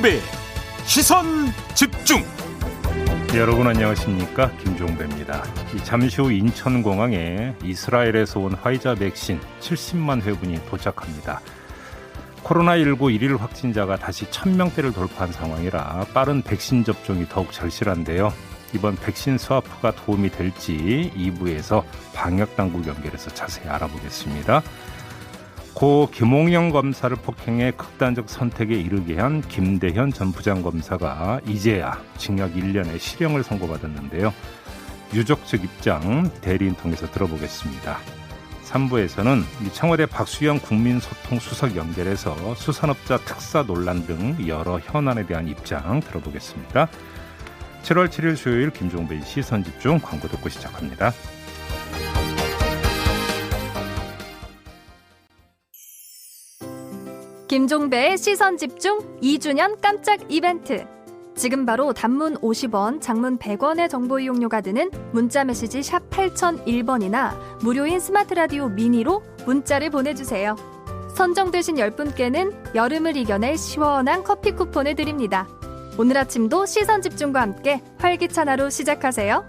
김종배 시선 집중. 여러분 안녕하십니까, 김종배입니다. 잠시 후 인천공항에 이스라엘에서 온 화이자 백신 70만 회분이 도착합니다. 코로나19 일일 확진자가 다시 1000명대를 돌파한 상황이라 빠른 백신 접종이 더욱 절실한데요. 이번 백신 스와프가 도움이 될지 2부에서 방역당국 연결해서 자세히 알아보겠습니다. 고 김홍영 검사를 폭행해 극단적 선택에 이르게 한 김대현 전 부장검사가 이제야 징역 1년의 실형을 선고받았는데요. 유족 측 입장 대리인 통해서 들어보겠습니다. 3부에서는 청와대 박수영 국민소통수석 연결해서 수산업자 특사 논란 등 여러 현안에 대한 입장 들어보겠습니다. 7월 7일 수요일 김종배의 시선집중, 광고 듣고 시작합니다. 김종배의 시선집중 2주년 깜짝 이벤트. 지금 바로 단문 50원, 장문 100원의 정보 이용료가 드는 문자메시지 샵 8001번이나 무료인 스마트라디오 미니로 문자를 보내주세요. 선정되신 10분께는 여름을 이겨낼 시원한 커피 쿠폰을 드립니다. 오늘 아침도 시선집중과 함께 활기찬 하루 시작하세요.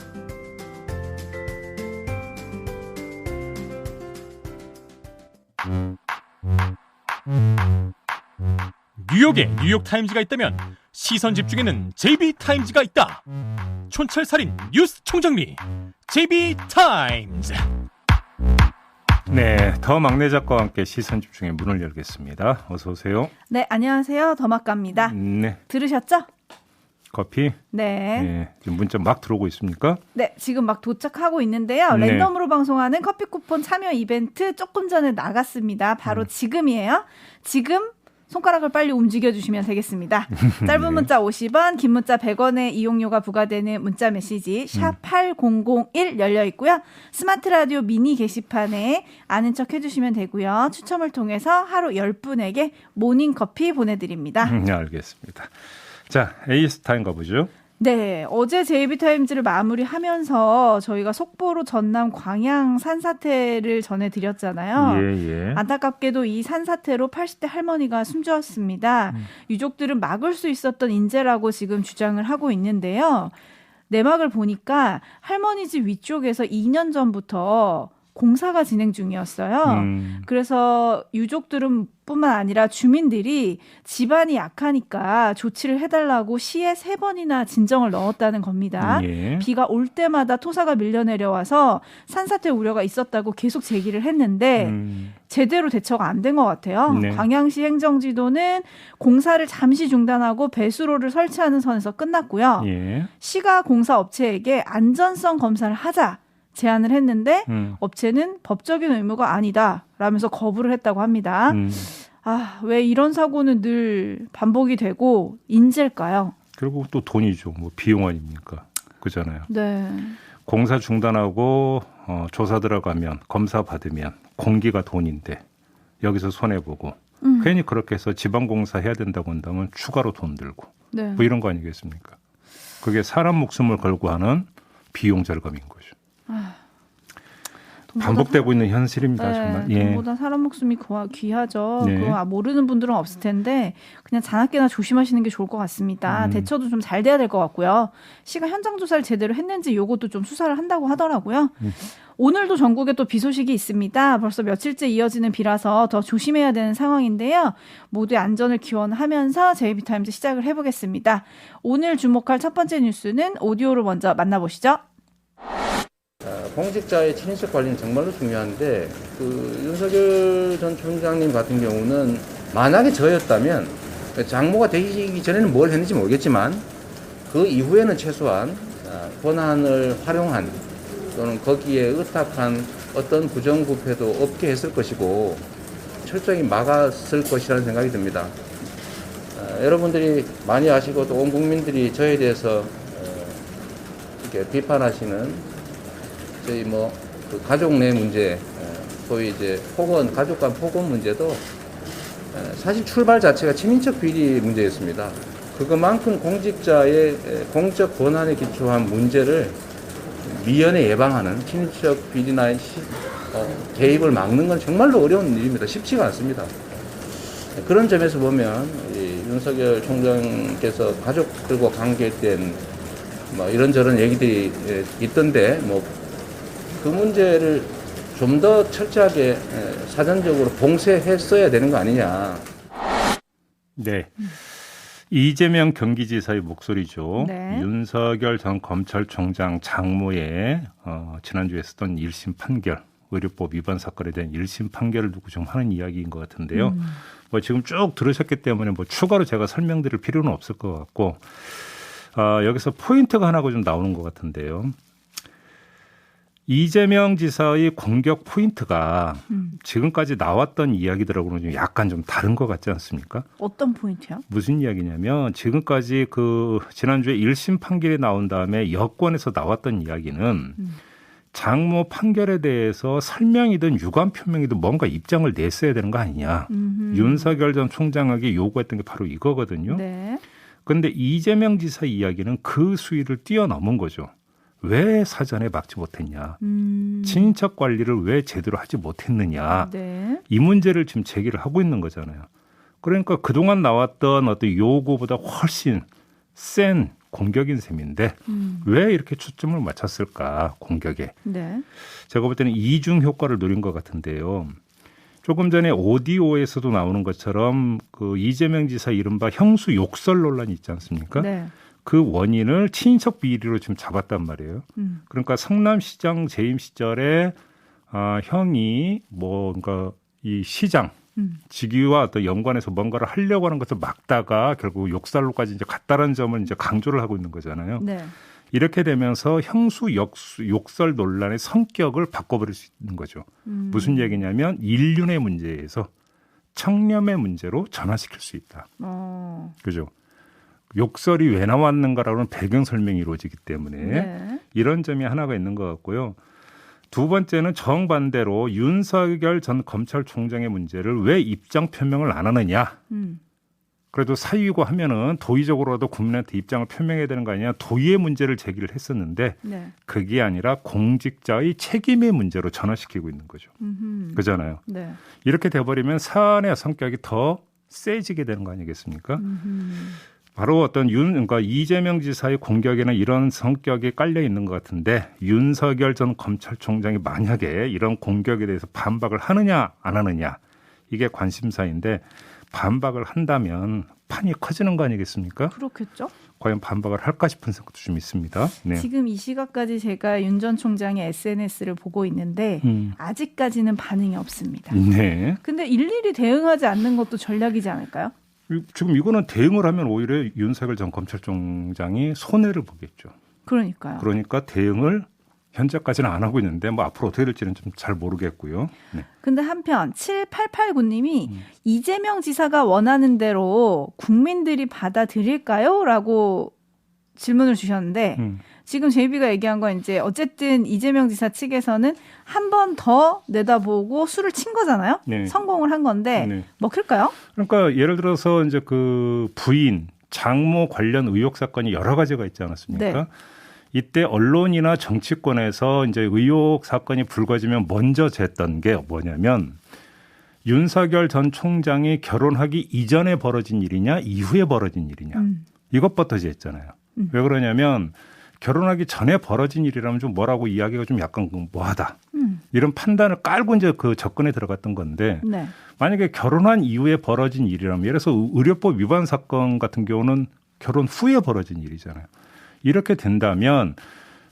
뉴욕에 뉴욕타임즈가 있다면 시선집중에는 JB타임즈가 있다. 촌철살인 뉴스 총정리 JB타임즈. 네, 더 막내 작가와 함께 시선집중의 문을 열겠습니다. 어서 오세요. 네, 안녕하세요. 더막갑니다. 네. 들으셨죠? 커피? 네. 네. 지금 문자 막 들어오고 있습니까? 네, 지금 막 도착하고 있는데요. 네. 랜덤으로 방송하는 커피 쿠폰 참여 이벤트 조금 전에 나갔습니다. 바로 지금이에요. 지금 손가락을 빨리 움직여주시면 되겠습니다. 짧은 문자 50원, 긴 문자 100원의 이용료가 부과되는 문자 메시지 샵 8001 열려 있고요. 스마트 라디오 미니 게시판에 아는 척 해주시면 되고요. 추첨을 통해서 하루 10분에게 모닝커피 보내드립니다. 네, 알겠습니다. 자, A스타인 가보죠. 네, 어제 JB타임즈를 마무리하면서 저희가 속보로 전남 광양 산사태를 전해드렸잖아요. 예. 안타깝게도 이 산사태로 80대 할머니가 숨졌습니다. 유족들은 막을 수 있었던 인재라고 지금 주장을 하고 있는데요. 내막을 보니까 할머니 집 위쪽에서 2년 전부터 공사가 진행 중이었어요. 그래서 유족들은 뿐만 아니라 주민들이 집안이 약하니까 조치를 해달라고 시에 3번이나 진정을 넣었다는 겁니다. 예. 비가 올 때마다 토사가 밀려내려와서 산사태 우려가 있었다고 계속 제기를 했는데 제대로 대처가 안 된 것 같아요. 네. 광양시 행정지도는 공사를 잠시 중단하고 배수로를 설치하는 선에서 끝났고요. 예. 시가 공사업체에게 안전성 검사를 하자 제안을 했는데 업체는 법적인 의무가 아니다 라면서 거부를 했다고 합니다. 왜 이런 사고는 늘 반복이 되고 인재일까요? 결국 또 돈이죠. 뭐 비용 아닙니까? 그잖아요. 네. 공사 중단하고 조사 들어가면 검사 받으면 공기가 돈인데 여기서 손해보고 괜히 그렇게 해서 지방공사 해야 된다고 한다면 추가로 돈 들고 네. 뭐 이런 거 아니겠습니까? 그게 사람 목숨을 걸고 하는 비용 절감인 거죠. 반복되고 있는 현실입니다. 네, 정말. 돈보다 사람 목숨이 귀하죠. 네. 그거 모르는 분들은 없을 텐데 그냥 자나깨나 조심하시는 게 좋을 것 같습니다. 대처도 좀 잘 돼야 될 것 같고요. 시가 현장 조사를 제대로 했는지 이것도 좀 수사를 한다고 하더라고요. 오늘도 전국에 또 비 소식이 있습니다. 벌써 며칠째 이어지는 비라서 더 조심해야 되는 상황인데요. 모두의 안전을 기원하면서 JB타임즈 시작을 해보겠습니다. 오늘 주목할 첫 번째 뉴스는 오디오로 먼저 만나보시죠. 공직자의 친인척 관리는 정말로 중요한데 윤석열 전 총장님 같은 경우는 만약에 저였다면 장모가 되기 전에는 뭘 했는지 모르겠지만 그 이후에는 최소한 권한을 활용한 또는 거기에 의탁한 어떤 부정부패도 없게 했을 것이고 철저히 막았을 것이라는 생각이 듭니다. 여러분들이 많이 아시고 또 온 국민들이 저에 대해서 이렇게 비판하시는 저희 그 가족 내 문제, 소위 이제 가족 간 폭언 문제도 사실 출발 자체가 친인척 비리 문제였습니다. 그것만큼 공직자의 공적 권한에 기초한 문제를 미연에 예방하는 친인척 비리나 개입을 막는 건 정말로 어려운 일입니다. 쉽지가 않습니다. 그런 점에서 보면 윤석열 총장께서 가족들과 관계된 뭐 이런저런 얘기들이 있던데 뭐 그 문제를 좀 더 철저하게 사전적으로 봉쇄했어야 되는 거 아니냐. 네. 이재명 경기지사의 목소리죠. 네. 윤석열 전 검찰총장 장모의 지난주에 했었던 1심 판결, 의료법 위반 사건에 대한 1심 판결을 두고 좀 하는 이야기인 것 같은데요. 뭐 지금 쭉 들으셨기 때문에 뭐 추가로 제가 설명드릴 필요는 없을 것 같고 여기서 포인트가 하나가 좀 나오는 것 같은데요. 이재명 지사의 공격 포인트가 지금까지 나왔던 이야기들하고는 좀 약간 좀 다른 것 같지 않습니까? 어떤 포인트요? 무슨 이야기냐면 지금까지 그 지난주에 1심 판결이 나온 다음에 여권에서 나왔던 이야기는 장모 판결에 대해서 설명이든 유감 표명이든 뭔가 입장을 냈어야 되는 거 아니냐. 윤석열 전 총장에게 요구했던 게 바로 이거거든요. 네. 그런데 이재명 지사 이야기는 그 수위를 뛰어넘은 거죠. 왜 사전에 막지 못했냐. 친인척 관리를 왜 제대로 하지 못했느냐. 네. 이 문제를 지금 제기를 하고 있는 거잖아요. 그러니까 그동안 나왔던 어떤 요구보다 훨씬 센 공격인 셈인데 왜 이렇게 초점을 맞췄을까 공격에. 네. 제가 볼 때는 이중 효과를 노린 것 같은데요. 조금 전에 오디오에서도 나오는 것처럼 그 이재명 지사 이른바 형수 욕설 논란이 있지 않습니까? 네. 그 원인을 친인척 비리로 지금 잡았단 말이에요. 그러니까 성남시장 재임 시절에 형이 그러니까 이 시장 직위와 어떤 연관해서 뭔가를 하려고 하는 것을 막다가 결국 욕설로까지 이제 갔다라는 점을 이제 강조를 하고 있는 거잖아요. 네. 이렇게 되면서 형수 욕설 논란의 성격을 바꿔버릴 수 있는 거죠. 무슨 얘기냐면 인륜의 문제에서 청렴의 문제로 전환시킬 수 있다. 그죠? 욕설이 왜 나왔는가라는 배경 설명이 이루어지기 때문에 네. 이런 점이 하나가 있는 것 같고요. 두 번째는 정반대로 윤석열 전 검찰총장의 문제를 왜 입장 표명을 안 하느냐. 그래도 사유고 하면은 도의적으로라도 국민한테 입장을 표명해야 되는 거 아니냐. 도의의 문제를 제기를 했었는데 네. 그게 아니라 공직자의 책임의 문제로 전환시키고 있는 거죠. 그잖아요. 네. 이렇게 돼버리면 사안의 성격이 더 세지게 되는 거 아니겠습니까? 바로 어떤 그러니까 이재명 지사의 공격에는 이런 성격이 깔려 있는 것 같은데 윤석열 전 검찰총장이 만약에 이런 공격에 대해서 반박을 하느냐 안 하느냐 이게 관심사인데 반박을 한다면 판이 커지는 거 아니겠습니까? 그렇겠죠. 과연 반박을 할까 싶은 생각도 좀 있습니다. 네. 지금 이 시각까지 제가 윤 전 총장의 SNS를 보고 있는데 아직까지는 반응이 없습니다. 네. 근데 일일이 대응하지 않는 것도 전략이지 않을까요? 지금 이거는 대응을 하면 오히려 윤석열 전 검찰총장이 손해를 보겠죠. 그러니까요. 그러니까 대응을 현재까지는 안 하고 있는데 뭐 앞으로 어떻게 될지는 좀 잘 모르겠고요. 네. 근데 한편 7889님이 이재명 지사가 원하는 대로 국민들이 받아들일까요? 라고 질문을 주셨는데 지금 제이비가 얘기한 건 이제 어쨌든 이재명 지사 측에서는 한 번 더 내다보고 수를 친 거잖아요. 네. 성공을 한 건데 네. 먹힐까요? 그러니까 예를 들어서 이제 그 부인 장모 관련 의혹 사건이 여러 가지가 있지 않았습니까? 네. 이때 언론이나 정치권에서 이제 의혹 사건이 불거지면 먼저 쟀던 게 뭐냐면 윤석열 전 총장이 결혼하기 이전에 벌어진 일이냐 이후에 벌어진 일이냐 이것부터 쟀잖아요. 왜 그러냐면 결혼하기 전에 벌어진 일이라면 좀 뭐라고 이야기가 좀 약간 뭐하다. 이런 판단을 깔고 이제 그 접근에 들어갔던 건데 네. 만약에 결혼한 이후에 벌어진 일이라면 예를 들어서 의료법 위반 사건 같은 경우는 결혼 후에 벌어진 일이잖아요. 이렇게 된다면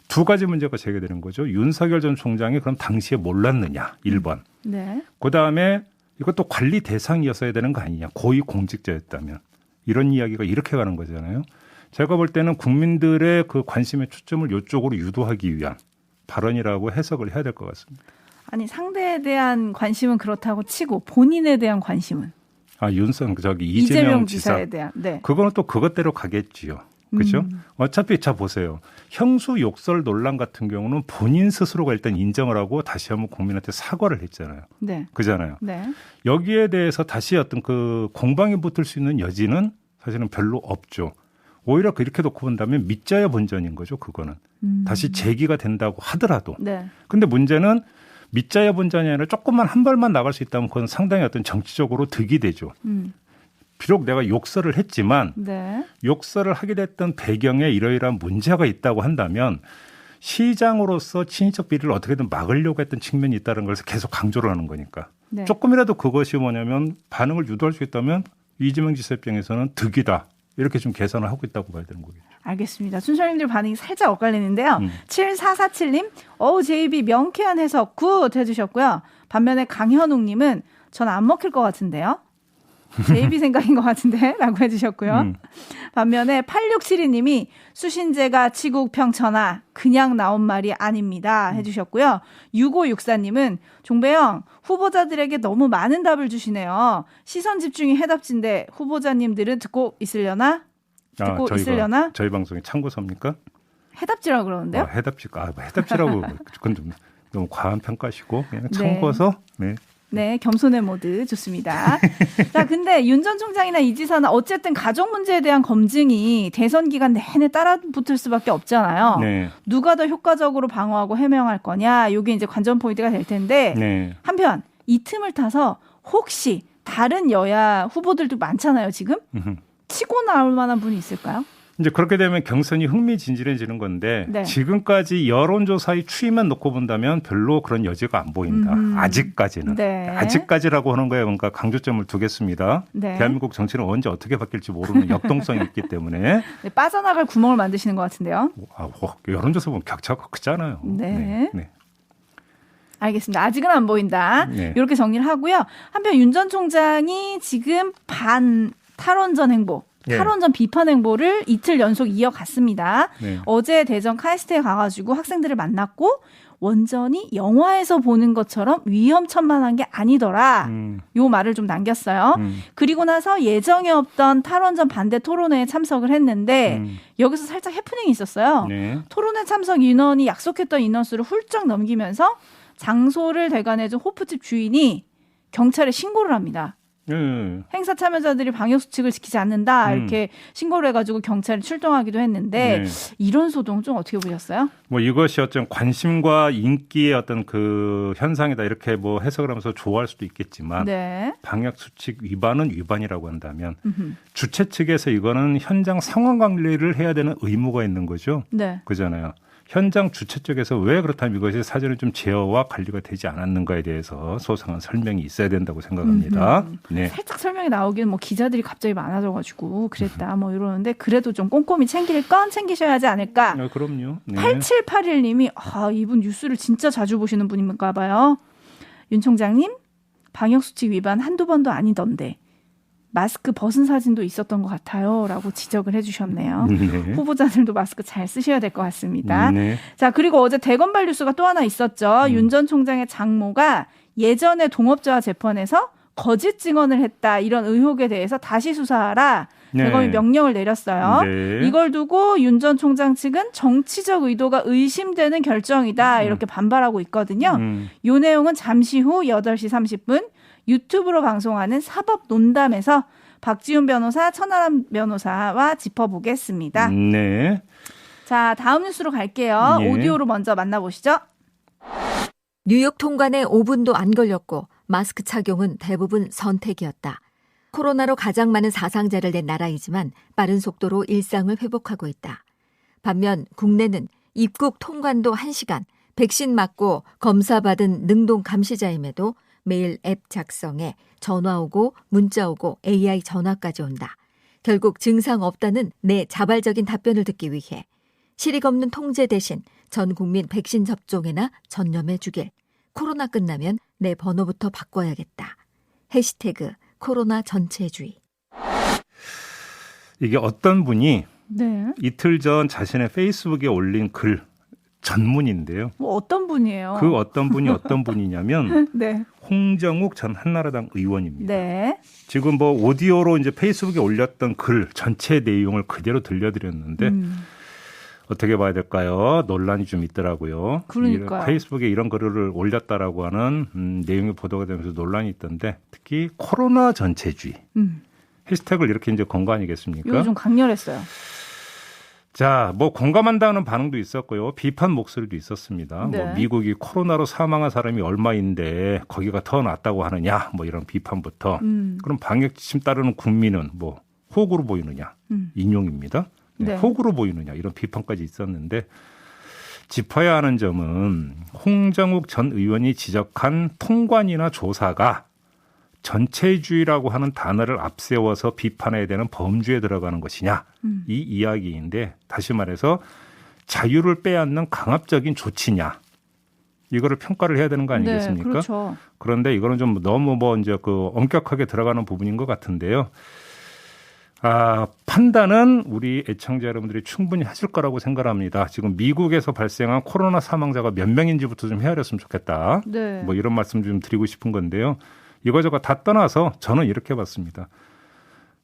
두 가지 문제가 제기되는 거죠. 윤석열 전 총장이 그럼 당시에 몰랐느냐 1번. 네. 그다음에 이것도 관리 대상이었어야 되는 거 아니냐. 고위 공직자였다면. 이런 이야기가 이렇게 가는 거잖아요. 제가 볼 때는 국민들의 그 관심의 초점을 이쪽으로 유도하기 위한 발언이라고 해석을 해야 될 것 같습니다. 아니 상대에 대한 관심은 그렇다고 치고 본인에 대한 관심은 이재명 지사. 지사에 대한 네. 그거는 또 그것대로 가겠지요. 그렇죠? 어차피 자 보세요. 형수 욕설 논란 같은 경우는 본인 스스로가 일단 인정을 하고 다시 한번 국민한테 사과를 했잖아요. 네. 그잖아요. 네. 여기에 대해서 다시 어떤 그 공방이 붙을 수 있는 여지는 사실은 별로 없죠. 오히려 그렇게 놓고 본다면 믿자야 본전인 거죠. 그거는. 다시 제기가 된다고 하더라도. 네. 근데 문제는 믿자야 본전이 아니라 조금만 한 발만 나갈 수 있다면 그건 상당히 어떤 정치적으로 득이 되죠. 비록 내가 욕설을 했지만 네. 욕설을 하게 됐던 배경에 이러이러한 문제가 있다고 한다면 시장으로서 친인척 비리를 어떻게든 막으려고 했던 측면이 있다는 것을 계속 강조를 하는 거니까. 네. 조금이라도 그것이 뭐냐면 반응을 유도할 수 있다면 이재명 지사 입장에서는 득이다. 이렇게 좀 계산을 하고 있다고 봐야 되는 거겠죠. 알겠습니다. 순철님들 반응이 살짝 엇갈리는데요. 7447님, JB 명쾌한 해석 굿 해주셨고요. 반면에 강현웅님은 전 안 먹힐 것 같은데요. JB 생각인 것 같은데 라고 해주셨고요. 반면에 8672님이 수신제가 치국평천하 그냥 나온 말이 아닙니다 해주셨고요. 6564님은 종배영 후보자들에게 너무 많은 답을 주시네요. 시선 집중이 해답지인데 후보자님들은 듣고 있으려나? 있으려나? 저희 방송에 참고서입니까? 해답지라고 그러는데요. 해답지라고 그건 좀 너무 과한 평가시고 그냥 참고서. 네. 네, 겸손의 모드 좋습니다. 자, 근데 윤 전 총장이나 이 지사는 어쨌든 가족 문제에 대한 검증이 대선 기간 내내 따라붙을 수밖에 없잖아요. 네. 누가 더 효과적으로 방어하고 해명할 거냐, 이게 이제 관전 포인트가 될 텐데 네. 한편 이 틈을 타서 혹시 다른 여야 후보들도 많잖아요, 지금 치고 나올 만한 분이 있을까요? 이제 그렇게 되면 경선이 흥미진진해지는 건데 네. 지금까지 여론조사의 추이만 놓고 본다면 별로 그런 여지가 안 보인다. 아직까지는. 네. 아직까지라고 하는 거에 뭔가 강조점을 두겠습니다. 네. 대한민국 정치는 언제 어떻게 바뀔지 모르는 역동성이 있기 때문에. 네, 빠져나갈 구멍을 만드시는 것 같은데요. 여론조사 보면 격차가 크잖아요. 네. 네. 알겠습니다. 아직은 안 보인다. 네. 이렇게 정리를 하고요. 한편 윤 전 총장이 지금 탈원전 행보, 네. 탈원전 비판 행보를 이틀 연속 이어갔습니다. 네. 어제 대전 카이스트에 가가지고 학생들을 만났고 원전이 영화에서 보는 것처럼 위험천만한 게 아니더라. 요 말을 좀 남겼어요. 그리고 나서 예정에 없던 탈원전 반대 토론회에 참석을 했는데 여기서 살짝 해프닝이 있었어요. 네. 토론회 참석 인원이 약속했던 인원수를 훌쩍 넘기면서 장소를 대관해준 호프집 주인이 경찰에 신고를 합니다. 행사 참여자들이 방역수칙을 지키지 않는다 이렇게 신고를 해가지고 경찰이 출동하기도 했는데 이런 소동 좀 어떻게 보셨어요? 뭐 이것이 어떤 관심과 인기의 어떤 그 현상이다 이렇게 뭐 해석을 하면서 좋아할 수도 있겠지만 네. 방역수칙 위반은 위반이라고 한다면 주최 측에서 이거는 현장 상황 관리를 해야 되는 의무가 있는 거죠. 네. 그잖아요. 현장 주최 쪽에서 왜 그렇다면 이것이 사전에 좀 제어와 관리가 되지 않았는가에 대해서 소상한 설명이 있어야 된다고 생각합니다. 네. 살짝 설명이 나오기는 뭐 기자들이 갑자기 많아져가지고 그랬다 뭐 이러는데 그래도 좀 꼼꼼히 챙길 건 챙기셔야 하지 않을까. 그럼요. 네. 8781님이 이분 뉴스를 진짜 자주 보시는 분인가 봐요. 윤 총장님 방역수칙 위반 한두 번도 아니던데 마스크 벗은 사진도 있었던 것 같아요 라고 지적을 해주셨네요. 네. 후보자들도 마스크 잘 쓰셔야 될 것 같습니다. 네. 자, 그리고 어제 대검발 뉴스가 또 하나 있었죠. 윤 전 총장의 장모가 예전에 동업자와 재판에서 거짓 증언을 했다 이런 의혹에 대해서 다시 수사하라 네. 대검이 명령을 내렸어요. 네. 이걸 두고 윤 전 총장 측은 정치적 의도가 의심되는 결정이다 이렇게 반발하고 있거든요. 이 내용은 잠시 후 8시 30분 유튜브로 방송하는 사법 논담에서 박지훈 변호사, 천하람 변호사와 짚어보겠습니다. 네. 자, 다음 뉴스로 갈게요. 예. 오디오로 먼저 만나보시죠. 뉴욕 통관에 5분도 안 걸렸고 마스크 착용은 대부분 선택이었다. 코로나로 가장 많은 사상자를 낸 나라이지만 빠른 속도로 일상을 회복하고 있다. 반면 국내는 입국 통관도 1시간, 백신 맞고 검사받은 능동 감시자임에도 매일 앱 작성에 전화 오고 문자 오고 AI 전화까지 온다. 결국 증상 없다는 내 자발적인 답변을 듣기 위해 실익 없는 통제 대신 전 국민 백신 접종에나 전념해 주길. 코로나 끝나면 내 번호부터 바꿔야겠다. 해시태그 코로나 전체주의. 이게 어떤 분이 네. 이틀 전 자신의 페이스북에 올린 글 전문인데요. 뭐 어떤 분이에요? 그 어떤 분이 어떤 분이냐면 네. 홍정욱 전 한나라당 의원입니다. 네. 지금 뭐 오디오로 이제 페이스북에 올렸던 글 전체 내용을 그대로 들려드렸는데 어떻게 봐야 될까요? 논란이 좀 있더라고요. 그러니까요. 페이스북에 이런 글을 올렸다라고 하는 내용이 보도가 되면서 논란이 있던데 특히 코로나 전체주의 해시태그를 이렇게 이제 건 거 아니겠습니까? 이거 좀 강렬했어요. 자, 뭐 공감한다는 반응도 있었고요. 비판 목소리도 있었습니다. 네. 뭐 미국이 코로나로 사망한 사람이 얼마인데 거기가 더 낫다고 하느냐, 뭐 이런 비판부터. 그럼 방역 지침 따르는 국민은 뭐 호구로 보이느냐, 인용입니다. 네. 호구로 보이느냐 이런 비판까지 있었는데 짚어야 하는 점은 홍정욱 전 의원이 지적한 통관이나 조사가 전체주의라고 하는 단어를 앞세워서 비판해야 되는 범주에 들어가는 것이냐 이 이야기인데 다시 말해서 자유를 빼앗는 강압적인 조치냐 이거를 평가를 해야 되는 거 아니겠습니까? 네, 그렇죠. 그런데 이거는 좀 너무 뭐 이제 그 엄격하게 들어가는 부분인 것 같은데요. 판단은 우리 애청자 여러분들이 충분히 하실 거라고 생각합니다. 지금 미국에서 발생한 코로나 사망자가 몇 명인지부터 좀 헤아렸으면 좋겠다. 네. 뭐 이런 말씀 좀 드리고 싶은 건데요. 이거저거 다 떠나서 저는 이렇게 봤습니다.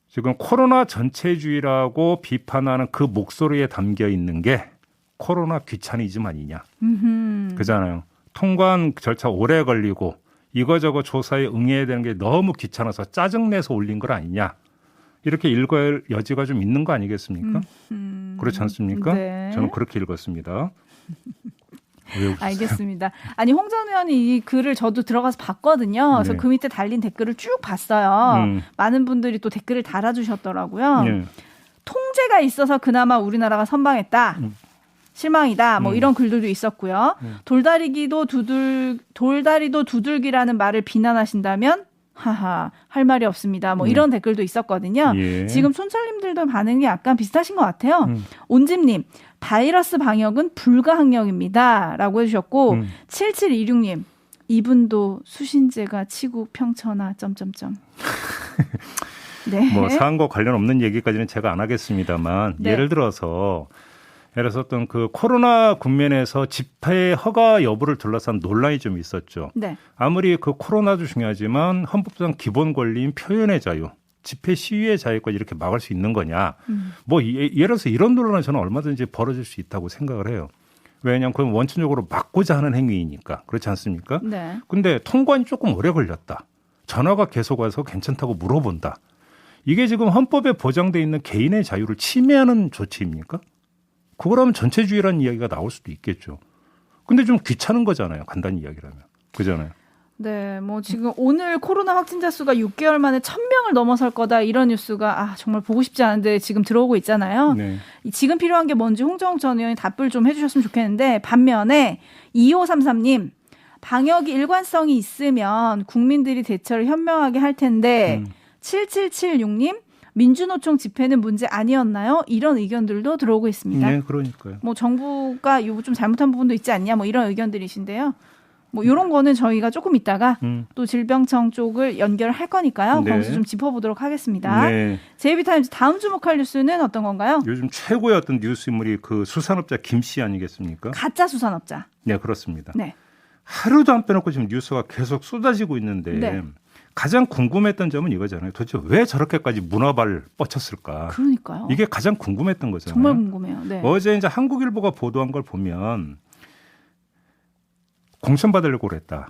지금 코로나 전체주의라고 비판하는 그 목소리에 담겨 있는 게 코로나 귀차니즘 아니냐. 그잖아요. 통관 절차 오래 걸리고 이거저거 조사에 응해야 되는 게 너무 귀찮아서 짜증내서 올린 거 아니냐. 이렇게 읽을 여지가 좀 있는 거 아니겠습니까? 그렇지 않습니까? 네. 저는 그렇게 읽었습니다. 알겠습니다. 아니 홍 전 의원이 이 글을 저도 들어가서 봤거든요. 그래서 네. 그 밑에 달린 댓글을 쭉 봤어요. 많은 분들이 또 댓글을 달아주셨더라고요. 네. 통제가 있어서 그나마 우리나라가 선방했다. 실망이다. 뭐 이런 글들도 있었고요. 돌다리도 두들기라는 말을 비난하신다면 하하 할 말이 없습니다. 뭐 이런 댓글도 있었거든요. 예. 지금 촌철님들도 반응이 약간 비슷하신 것 같아요. 온집님 바이러스 방역은 불가항력입니다. 라고 해주셨고 7726님 이분도 수신제가 치구 평천하 점점점. 네. 뭐 사안과 관련 없는 얘기까지는 제가 안 하겠습니다만 네. 예를 들어서 어떤 그 코로나 국면에서 집회 허가 여부를 둘러싼 논란이 좀 있었죠. 네. 아무리 그 코로나도 중요하지만 헌법상 기본 권리인 표현의 자유, 집회 시위의 자유까지 이렇게 막을 수 있는 거냐. 뭐 예를 들어서 이런 논란은 저는 얼마든지 벌어질 수 있다고 생각을 해요. 왜냐하면 그건 원천적으로 막고자 하는 행위이니까. 그렇지 않습니까? 네. 근데 통관이 조금 오래 걸렸다. 전화가 계속 와서 괜찮다고 물어본다. 이게 지금 헌법에 보장돼 있는 개인의 자유를 침해하는 조치입니까? 그거라면 전체주의라는 이야기가 나올 수도 있겠죠. 근데 좀 귀찮은 거잖아요. 간단히 이야기를 하면. 그잖아요. 네, 뭐 지금 오늘 코로나 확진자 수가 6개월 만에 1,000명을 넘어설 거다 이런 뉴스가 정말 보고 싶지 않은데 지금 들어오고 있잖아요. 네. 지금 필요한 게 뭔지 홍정욱 전 의원이 답을 좀 해주셨으면 좋겠는데 반면에 2533님 방역이 일관성이 있으면 국민들이 대처를 현명하게 할 텐데 7776님 민주노총 집회는 문제 아니었나요? 이런 의견들도 들어오고 있습니다. 네, 그러니까요. 뭐 정부가 이거 좀 잘못한 부분도 있지 않냐 뭐 이런 의견들이신데요. 뭐 이런 거는 저희가 조금 있다가 또 질병청 쪽을 연결할 거니까요. 네. 거기서 좀 짚어보도록 하겠습니다. 네. JB타임즈 다음 주목할 뉴스는 어떤 건가요? 요즘 최고의 어떤 뉴스 인물이 그 수산업자 김 씨 아니겠습니까? 가짜 수산업자. 네, 그렇습니다. 네. 하루도 안 빼놓고 지금 뉴스가 계속 쏟아지고 있는데 네. 가장 궁금했던 점은 이거잖아요. 도대체 왜 저렇게까지 문어발을 뻗쳤을까? 그러니까요. 이게 가장 궁금했던 거잖아요. 정말 궁금해요. 네. 어제 이제 한국일보가 보도한 걸 보면 공천받으려고 그랬다.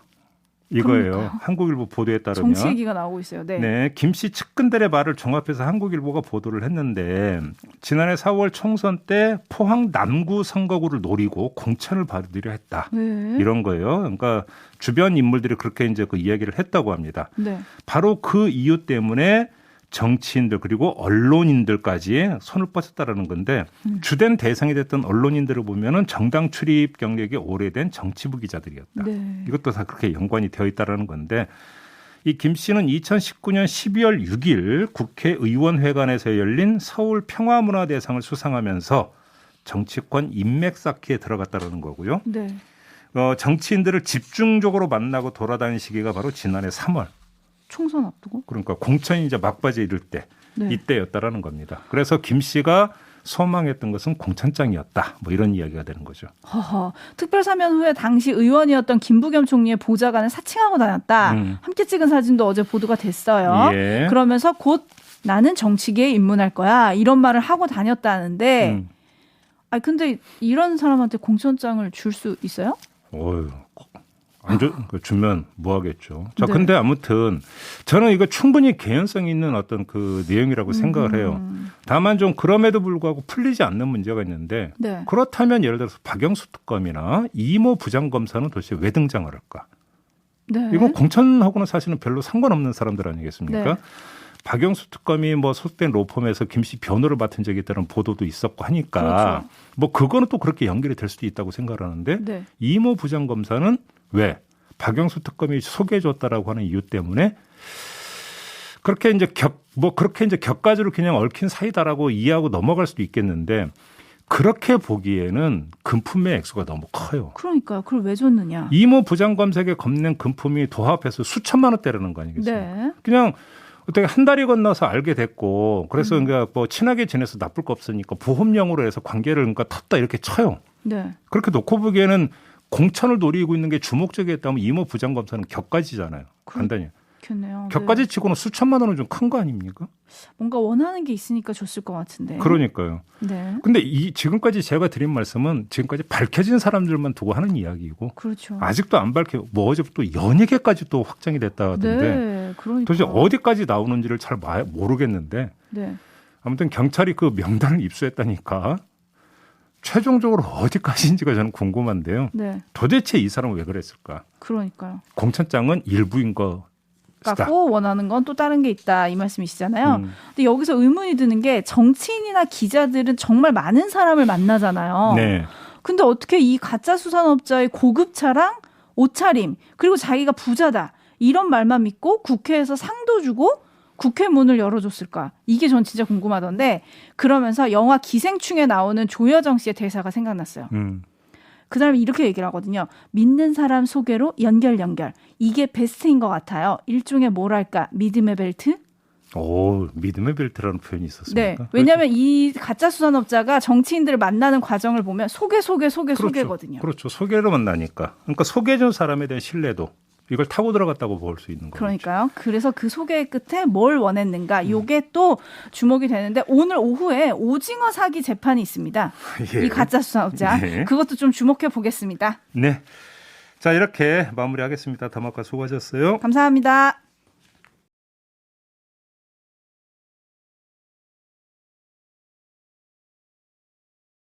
이거예요. 그러니까요. 한국일보 보도에 따르면. 정치 얘기가 나오고 있어요. 네. 네, 김 씨 측근들의 말을 종합해서 한국일보가 보도를 했는데 지난해 4월 총선 때 포항 남구 선거구를 노리고 공천을 받으려 했다. 네. 이런 거예요. 그러니까 주변 인물들이 그렇게 이제 그 이야기를 했다고 합니다. 네. 바로 그 이유 때문에 정치인들 그리고 언론인들까지 손을 뻗었다라는 건데 주된 대상이 됐던 언론인들을 보면은 정당 출입 경력이 오래된 정치부 기자들이었다. 네. 이것도 다 그렇게 연관이 되어 있다라는 건데 이 김 씨는 2019년 12월 6일 국회의원회관에서 열린 서울 평화문화대상을 수상하면서 정치권 인맥 쌓기에 들어갔다라는 거고요. 네. 정치인들을 집중적으로 만나고 돌아다닌 시기가 바로 지난해 3월. 총선 앞두고. 그러니까 공천이 이제 막바지에 이를 때 네. 이때였다라는 겁니다. 그래서 김 씨가 소망했던 것은 공천장이었다. 뭐 이런 이야기가 되는 거죠. 허허. 특별사면 후에 당시 의원이었던 김부겸 총리의 보좌관을 사칭하고 다녔다. 함께 찍은 사진도 어제 보도가 됐어요. 예. 그러면서 곧 나는 정치계에 입문할 거야. 이런 말을 하고 다녔다는데 근데 이런 사람한테 공천장을 줄 수 있어요? 어휴, 주면 뭐 하겠죠. 자, 네. 근데 아무튼 저는 이거 충분히 개연성 있는 어떤 그 내용이라고 생각을 해요. 다만 좀 그럼에도 불구하고 풀리지 않는 문제가 있는데 네. 그렇다면 예를 들어서 박영수 특검이나 이모 부장검사는 도대체 왜 등장을 할까? 네. 이건 공천하고는 사실은 별로 상관없는 사람들 아니겠습니까? 네. 박영수 특검이 뭐 소속된 로펌에서 김씨 변호를 맡은 적이 있다는 보도도 있었고 하니까 그렇죠. 뭐 그거는 또 그렇게 연결이 될 수도 있다고 생각을 하는데 네. 이모 부장검사는 왜 박영수 특검이 소개해줬다라고 하는 이유 때문에 그렇게 이제 격가지로 그냥 얽힌 사이다라고 이해하고 넘어갈 수도 있겠는데 그렇게 보기에는 금품의 액수가 너무 커요. 그러니까요. 그걸 왜 줬느냐. 이모 부장검사에게 겁낸 금품이 도합해서 수천만 원대라는 거 아니겠습니까? 네. 그냥 어떻게 한 달이 건너서 알게 됐고 그래서 그러니까 뭐 친하게 지내서 나쁠 거 없으니까 보험용으로 해서 관계를 그러니까 탔다 이렇게 쳐요. 네. 그렇게 놓고 보기에는 공천을 노리고 있는 게 주목적이었다면 이모 부장검사는 격가지잖아요. 간단히. 그렇겠네요. 격가지 네. 치고는 수천만 원은 좀 큰 거 아닙니까? 뭔가 원하는 게 있으니까 줬을 것 같은데. 그러니까요. 네. 근데 지금까지 제가 드린 말씀은 지금까지 밝혀진 사람들만 두고 하는 이야기이고 그렇죠. 아직도 안 밝혀 뭐 어제 또 연예계까지 또 확정이 됐다 하던데 네. 그러니까. 도대체 어디까지 나오는지를 잘 모르겠는데 네. 아무튼 경찰이 그 명단을 입수했다니까 최종적으로 어디까지인지가 저는 궁금한데요. 네. 도대체 이 사람은 왜 그랬을까? 그러니까요. 공천장은 일부인 것이다. 깎고 원하는 건 또 다른 게 있다 이 말씀이시잖아요. 근데 여기서 의문이 드는 게 정치인이나 기자들은 정말 많은 사람을 만나잖아요. 네. 근데 어떻게 이 가짜 수산업자의 고급 차랑 옷차림 그리고 자기가 부자다 이런 말만 믿고 국회에서 상도 주고 국회 문을 열어줬을까? 이게 전 진짜 궁금하던데 그러면서 영화 기생충에 나오는 조여정 씨의 대사가 생각났어요. 그 사람이 이렇게 얘기를 하거든요. 믿는 사람 소개로 연결. 이게 베스트인 것 같아요. 일종의 뭐랄까 믿음의 벨트? 오, 믿음의 벨트라는 표현이 있었습니까? 네. 왜냐하면 이 가짜 수산업자가 정치인들을 만나는 과정을 보면 소개거든요. 그렇죠. 소개로 만나니까. 그러니까 소개해준 사람에 대한 신뢰도 이걸 타고 들어갔다고 볼 수 있는 거죠. 그러니까요. 그래서 그 소개의 끝에 뭘 원했는가 이게 또 주목이 되는데 오늘 오후에 오징어 사기 재판이 있습니다. 예. 이 가짜 수산업자. 네. 그것도 좀 주목해 보겠습니다. 네. 자, 이렇게 마무리하겠습니다. 담화가 수고하셨어요. 감사합니다.